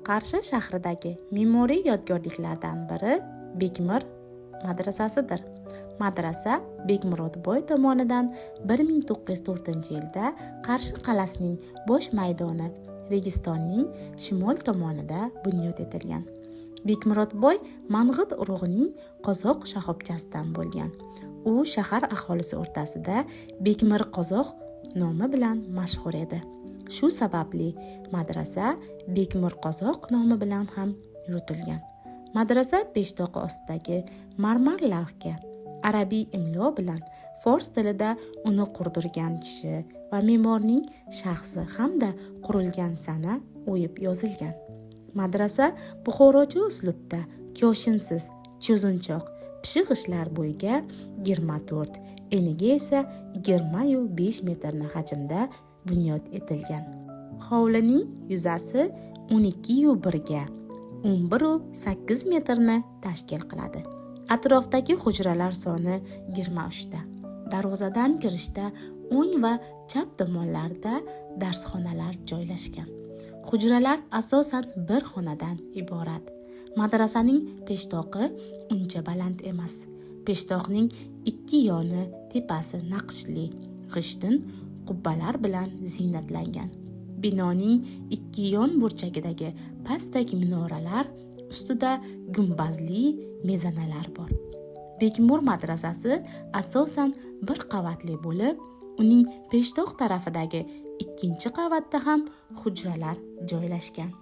Qarshi shahridagi me'moriy yodgorliklardan biri Bekmir madrasasidir. Madrasa Bekmurodboy tomonidan 1904-yilda Qarshi qalasining bosh maydoni Registonning shimol tomonida bunyod etilgan. Bekmurodboy Mang'it urug'ining qozoq shoxobchasidan bo'lgan. U shahar aholisi o'rtasida Bekmir qozoq nomi bilan mashhur edi. Shu sababli madrasa Bekmir qozoq nomi bilan ham yuritilgan. Madrasa peshtoqi ostidagi marmar lavhga arabiy imlo bilan fors tilida uni qurdirgan kishi va me'morning shaxsi hamda qurilgan sana o'yib yozilgan. Madrasa buxorocha uslubda koshinsiz, cho'zinchoq, pishiq ishlar bo'yiga 24, eniga esa 25 metrni hajmda bunyod etilgan. Hovlining yuzasi 12,1 ga 11,8 metrni tashkil qiladi. Atrofdagi hujralar soni 23 ta. Darvozadan kirishda o'ng va chap tomonlarda darsxonalar joylashgan. Hujralar asosan bir xonadan iborat. Madrasaning peshtoqi uncha baland emas. Peshtoqning ikki yoni tepasi naqshli, g'ishtin qubbalar bilan ziynatlangan. Binoning ikki yon burchagidagi pastak minoralar ustida gumbazli mezanalar bor. Bekmur madrasasi asosan bir qavatli bo'lib, uning peshtoq tarafidagi ikkinchi qavatda ham hujralar joylashgan.